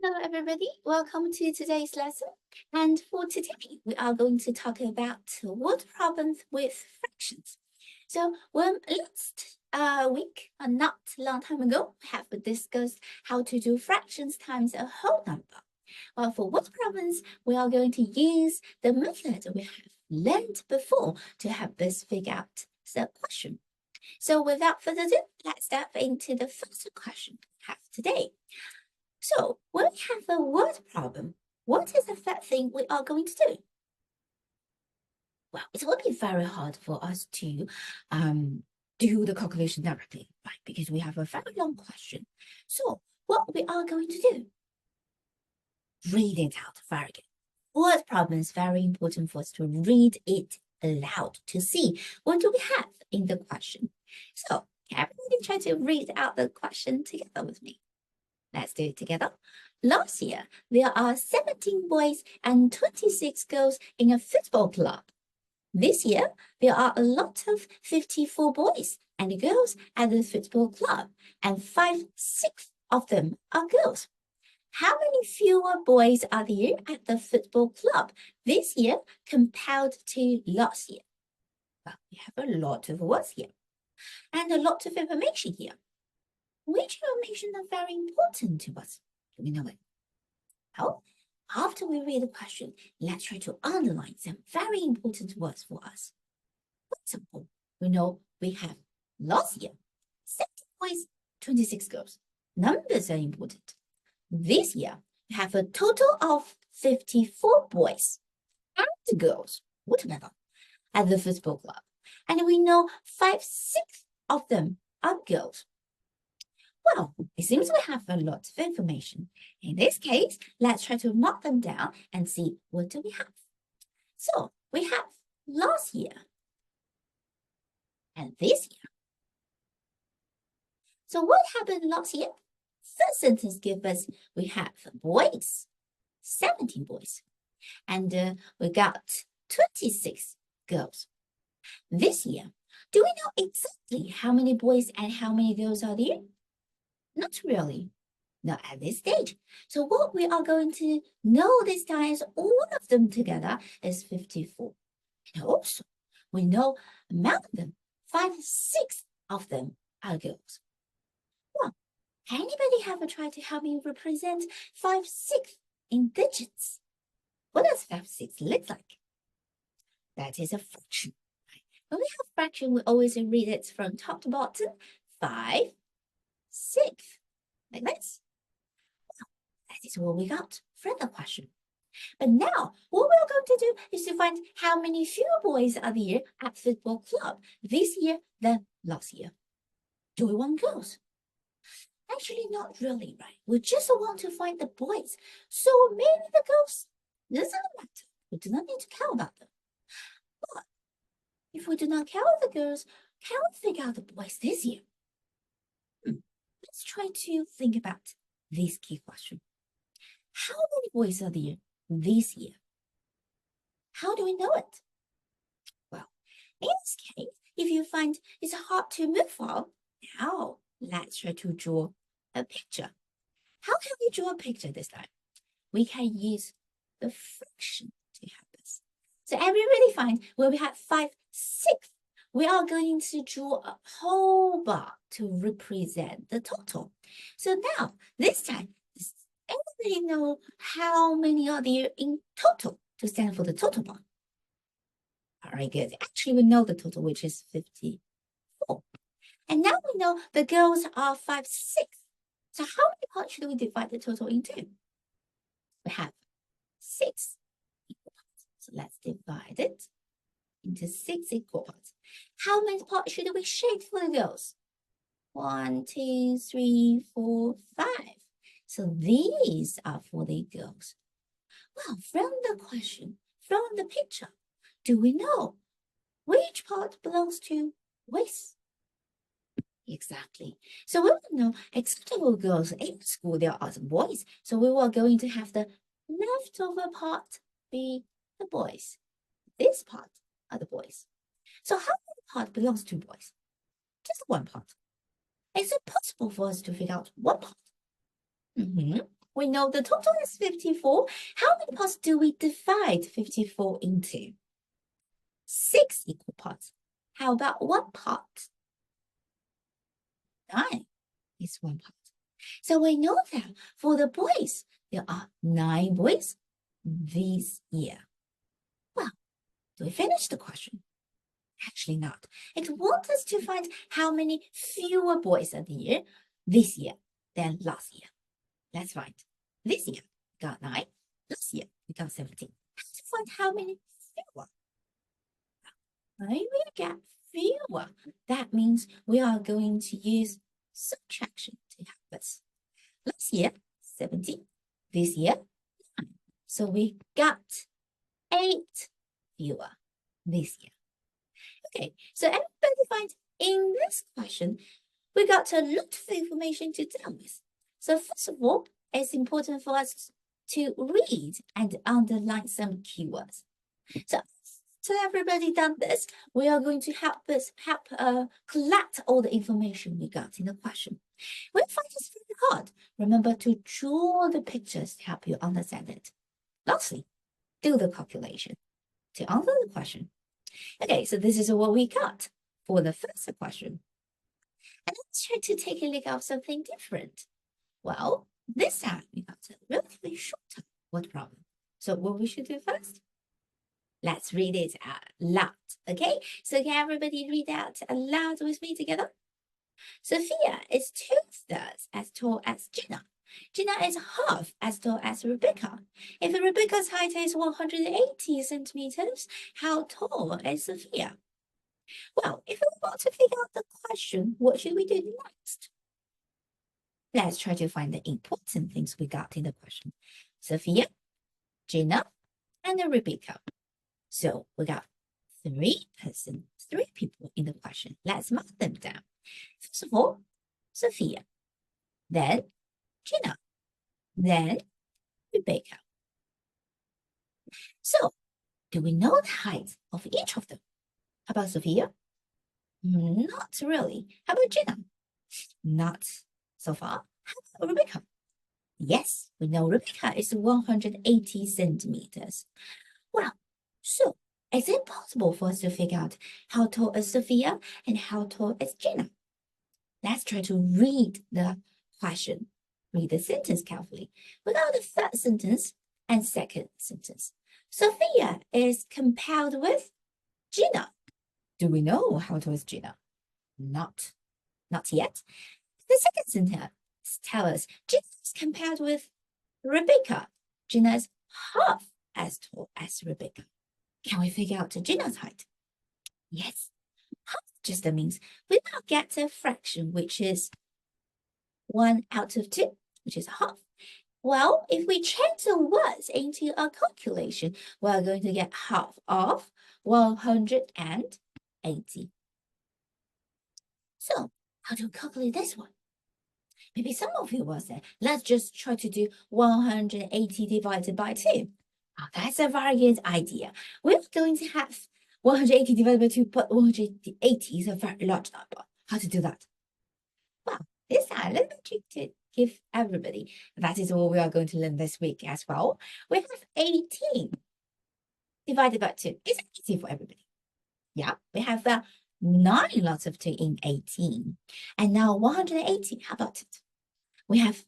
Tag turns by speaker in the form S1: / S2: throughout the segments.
S1: Hello, everybody. Welcome to today's lesson. And for today, we are going to talk about word problems with fractions. So, when last week, not long time ago, we have discussed how to do fractions times a whole number. Well, for word problems, we are going to use the method we have learned before to help us figure out the question. So, without further ado, let's dive into the first question we have today. So when we have a word problem, what is the first thing we are going to do? Well, it will be very hard for us to do the calculation directly, right? Because we have a very long question. So what we are going to do? Read it out very good. Word problem is very important for us to read it aloud to see what do we have in the question. So everybody try to read out the question together with me. Let's do it together. Last year, there are 17 boys and 26 girls in a football club. This year, there are a lot of 54 boys and girls at the football club, and 5/6 of them are girls. How many fewer boys are there at the football club this year compared to last year? Well, we have a lot of words here and a lot of information here. Which information are very important to us? Do we know it? Well, after we read the question, let's try to underline some very important words for us. For example, we know we have last year, 17 boys, 26 girls. Numbers are important. This year, we have a total of 54 boys and girls altogether at the football club. And we know 5/6 of them are girls. Well, it seems we have a lot of information. In this case, let's try to mark them down and see what do we have. So we have last year and this year. So what happened last year? First sentence gives us we have boys, 17 boys, and we got 26 girls. This year, do we know exactly how many boys and how many girls are there? Not really, not at this stage. So what we are going to know this time is all of them together is 54. And also, we know among them, 5/6 of them are girls. Well, anybody have a try to help me represent 5/6 in digits? What does 5/6 look like? That is a fraction. When we have fraction, we always read it from top to bottom. 5/6, like this. Well, that is what we got from the question. But now, what we're going to do is to find how many fewer boys are there at football club this year than last year. Do we want girls? Actually, not really, right? We just want to find the boys. So maybe the girls doesn't matter. We do not need to care about them. But if we do not care about the girls, can we figure out the boys this year? Let's try to think about this key question. How many boys are there this year? How do we know it? Well, in this case, if you find it's hard to move on, now let's try to draw a picture. How can we draw a picture this time? We can use the fraction to help us. So everybody find where we have 5/6. We are going to draw a whole bar to represent the total. So now, this time, does anybody know how many are there in total to stand for the total bar? All right, good. Actually, we know the total, which is 54. And now we know the girls are 5/6. So how many parts should we divide the total into? We have 6 equal parts. So let's divide it into 6 equal parts. How many parts should we shade for the girls? 1, 2, 3, 4, 5. So these are for the girls. Well, from the question, from the picture, do we know which part belongs to which? Exactly. So we will know exactly what girls in school there are some boys. So we are going to have the leftover part be the boys. This part are the boys. So how many part belongs to boys? Just one part. Is it possible for us to figure out one part? We know the total is 54. How many parts do we divide 54 into? 6 equal parts. How about 1 part? 9 is 1 part. So we know that for the boys, there are 9 boys this year. Well, do we finish the question? Actually not. It wants us to find how many fewer boys are there this year than last year. Let's find. This year, we got 9. Last year, we got 17. How to find how many fewer? When we get fewer, that means we are going to use subtraction to help us. Last year, 17. This year, 9. So we got 8 fewer this year. Okay, so everybody finds in this question, we got a lot of information to deal with. So first of all, it's important for us to read and underline some keywords. So everybody done this, we are going to help collect all the information we got in the question. When you find this very hard, remember to draw the pictures to help you understand it. Lastly, do the calculation to answer the question. Okay, so this is what we got for the first question. And let's try to take a look at something different. Well, this time we got a relatively short word problem. So what we should do first? Let's read it out loud, okay? So can everybody read out aloud with me together? Sophia is 2/3 as tall as Gina. Gina is half as tall as Rebecca. If Rebecca's height is 180 centimeters, how tall is Sophia? Well, if we want to figure out the question, what should we do next? Let's try to find the important things we got in the question. Sophia, Gina, and Rebecca. So we got 3 people in the question. Let's mark them down. First of all, Sophia, then Gina, then Rebecca. So, do we know the height of each of them? How about Sophia? Not really. How about Gina? Not so far. How about Rebecca? Yes, we know Rebecca is 180 centimeters. Well, so is it possible for us to figure out how tall is Sophia and how tall is Gina? Let's try to read the question. Read the sentence carefully. We got the first sentence and second sentence. Sophia is compared with Gina. Do we know how tall is Gina? Not yet. The second sentence tells us Gina is compared with Rebecca. Gina is half as tall as Rebecca. Can we figure out Gina's height? Yes. Half just means we now get a fraction, which is 1/2, which is half. Well, if we change the words into a calculation, we're going to get half of 180. So, how to calculate this one? Maybe some of you will say, let's just try to do 180 divided by 2. Oh, that's a very good idea. We're going to have 180 divided by 2, but 180 is a very large number. How to do that? Well, this time, let me trick to give everybody. That is what we are going to learn this week as well. We have 18 divided by 2. Is it easy for everybody? Yeah, we have 9 lots of 2 in 18. And now 180, how about it? We have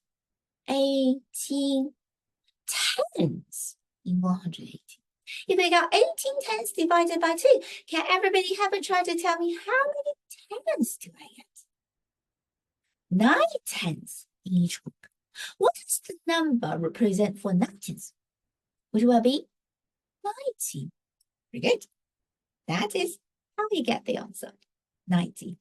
S1: 18 tens in 180. If we got 18 tens divided by 2, can everybody have a try to tell me how many tens do I get? 9 tens in each group. What does the number represent for 9 tens? Which will be 90. Very good. That is how you get the answer, 90.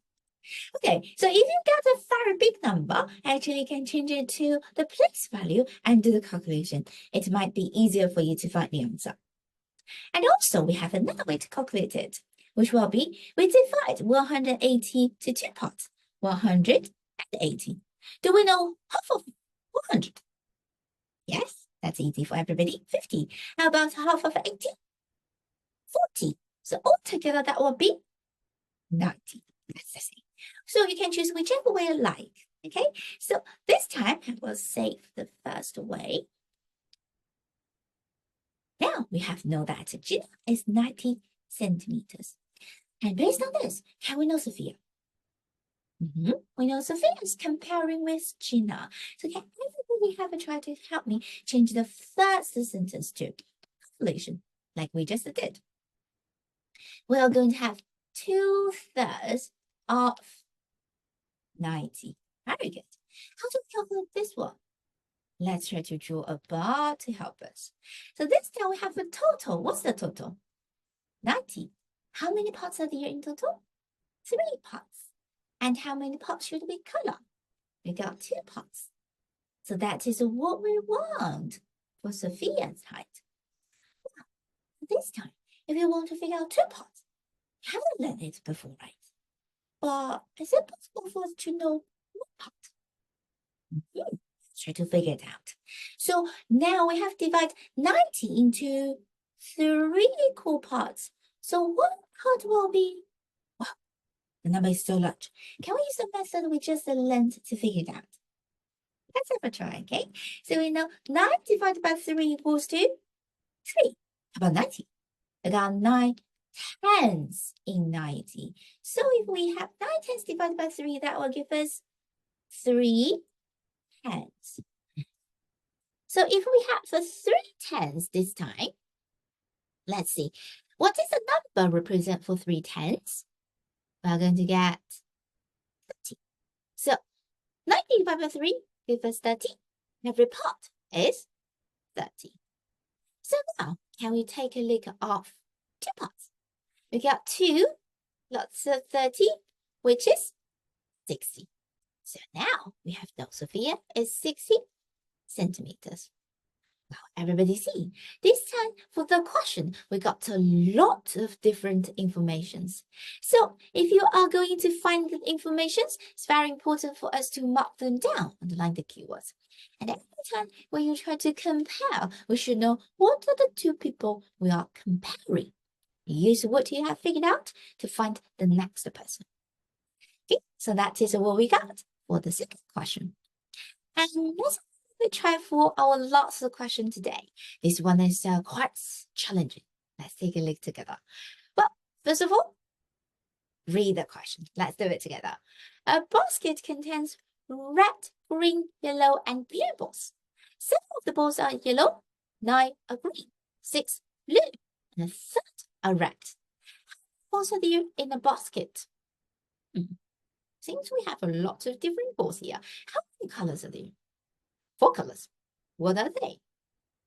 S1: Okay, so if you get a very big number, actually you can change it to the place value and do the calculation. It might be easier for you to find the answer. And also we have another way to calculate it, which will be we divide 180 to 2 parts, 180. Do we know half of 100? Yes, that's easy for everybody, 50. How about half of 80? 40. So altogether that will be 90. That's the same. So you can choose whichever way you like. Okay, so this time I will save the first way. Now we have know that Gina is 90 centimeters. And based on this, can we know Sophia? We know Sophia is comparing with Gina. So can everybody have a try to help me change the first sentence to calculation, like we just did? We are going to have 2/3 of 90. Very good. How to calculate this one? Let's try to draw a bar to help us. So this time we have a total. What's the total? 90. How many parts are there in total? 3 parts. And how many parts should we color? We got 2 parts. So that is what we want for Sophia's height. This time, if you want to figure out 2 parts, you haven't learned it before, right? But is it possible for us to know what part? Try to figure it out. So now we have divided 90 into 3 equal parts. So what part will be? Wow, the number is so large. Can we use the method we just learned to figure it out? Let's have a try, okay? So we know 9 divided by 3 equals to 3. How about 90? I got 9 tenths in 90. So if we have 9 tenths divided by 3, that will give us 3 tenths. So if we have the 3 tenths this time, let's see. What does the number represent for 3 tenths? We're going to get 30. So 90 divided by 3 gives us 30. Every part is 30. So now, can we take a look at 2 parts? We got 2 lots of 30, which is 60. So now we have no Sophia is 60 centimeters. Now everybody see, this time for the question, we got a lot of different informations. So if you are going to find the informations, it's very important for us to mark them down, underline the keywords. And every time when you try to compare, we should know what are the 2 people we are comparing. Use what you have figured out to find the next person. Okay, so that is what we got for the second question. And let's try for our last question today. This one is quite challenging. Let's take a look together. But first of all, read the question. Let's do it together. A basket contains red, green, yellow, and blue balls. 7 of the balls are yellow, 9 are green, 6 blue, and a third are red. How many balls are there in a basket? Since we have a lot of different balls here, how many colors are there? 4 colors. What are they?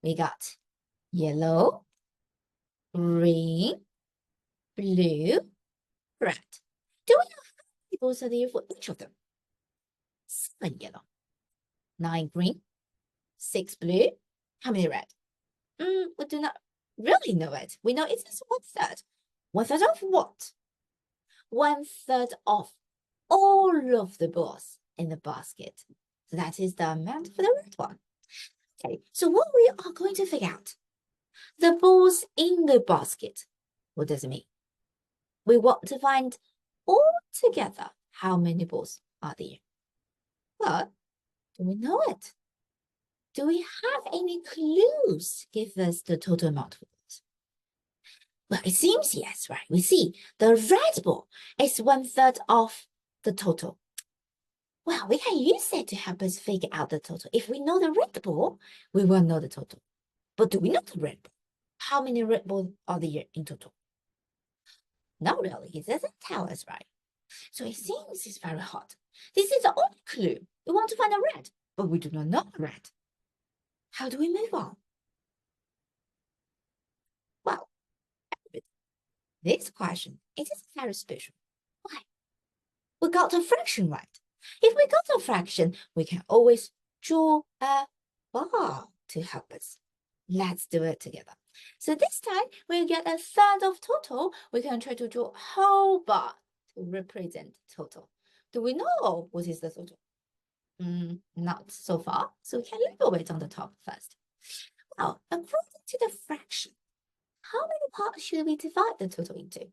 S1: We got yellow, green, blue, red. Do we know how many balls are there for each of them? 7 yellow, 9 green, 6 blue. How many red? We do not really know it. We know it's just 1/3. 1/3 of what? 1/3 of all of the balls in the basket. So that is the amount for the red one. Okay, so what we are going to figure out, the balls in the basket. What does it mean? We want to find all together how many balls are there. But do we know it? Do we have any clues to give us the total amount of balls? Well, it seems yes, right? We see the red ball is 1/3 of the total. Well, we can use it to help us figure out the total. If we know the red ball, we will know the total. But do we know the red ball? How many red balls are there in total? Not really. It doesn't tell us, right? So it seems it's very hard. This is the only clue. We want to find a red, but we do not know a red. How do we move on? Well, this question, it is very special. Why? We got a fraction right. If we got a fraction, we can always draw a bar to help us. Let's do it together. So this time, we get 1/3 of total. We can try to draw a whole bar to represent total. Do we know what is the total? Not so far. So we can label it on the top first. Well, according to the fraction, how many parts should we divide the total into?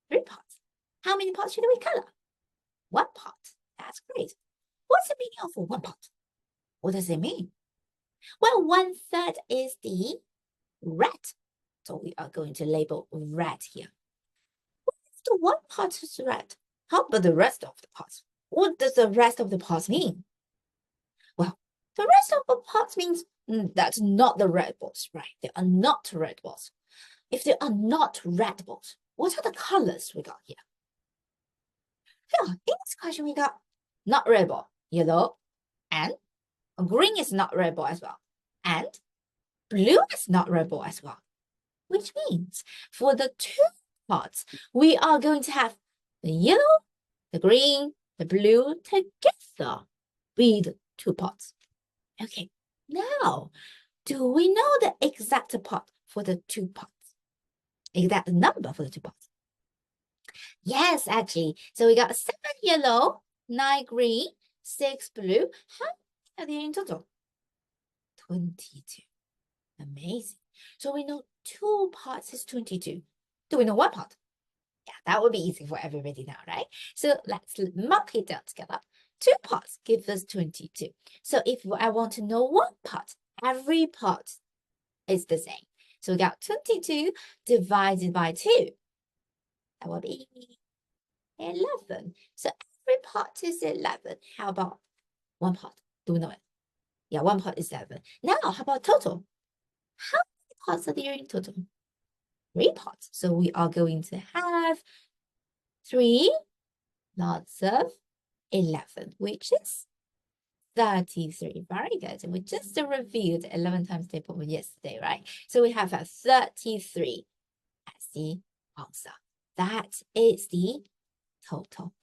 S1: 3 parts. How many parts should we color? 1 part. That's great. the meaning of 1/4? What does it mean? Well, 1/3 is the red. So we are going to label red here. What if the 1/4 is red? How about the rest of the parts? What does the rest of the parts mean? Well, the rest of the parts means that's not the red balls, right? They are not red balls. If they are not red balls, what are the colors we got here? Yeah, in this question, we got not red ball, yellow, and green is not red ball as well. And blue is not red ball as well. Which means for the two parts, we are going to have the yellow, the green, the blue together be the two parts. Okay, now, do we know the exact part for the two parts? Exact number for the two parts? Yes, actually. So we got 7 yellow, 9 green, 6 blue. How many in total? 22. Amazing. So we know two parts is 22. Do we know one part? Yeah, that would be easy for everybody now, right? So let's mark it down together. Two parts give us 22. So if I want to know one part, every part is the same. So we got 22 divided by 2. That will be 11. So every part is 11. How about one part? Do we know it? Yeah, one part is 7. Now, how about total? How many parts are there in total? 3 parts. So we are going to have 3 lots of 11, which is 33. Very good. And we just reviewed 11 times table yesterday, right? So we have a 33 as the answer. That is the total.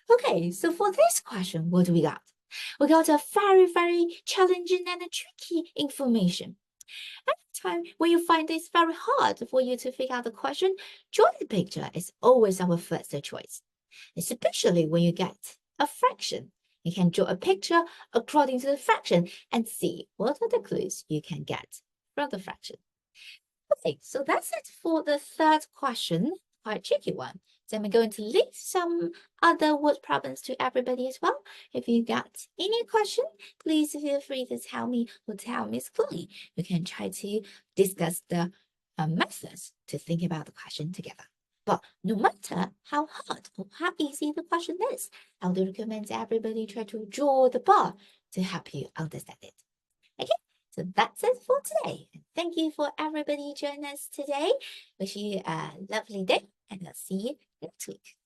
S1: Okay, so for this question, what do we got? We got a very, very challenging and a tricky information. Every time when you find this very hard for you to figure out the question, drawing the picture is always our first choice. Especially when you get a fraction. You can draw a picture according to the fraction and see what are the clues you can get from the fraction. Okay, so that's it for the third question, quite tricky one. So I'm going to leave some other word problems to everybody as well. If you got any question, please feel free to tell me or tell Miss Chloe. We can try to discuss the methods to think about the question together. But no matter how hard or how easy the question is, I would recommend everybody try to draw the bar to help you understand it. Okay, so that's it for today. Thank you for everybody joining us today. Wish you a lovely day and I'll see you next week.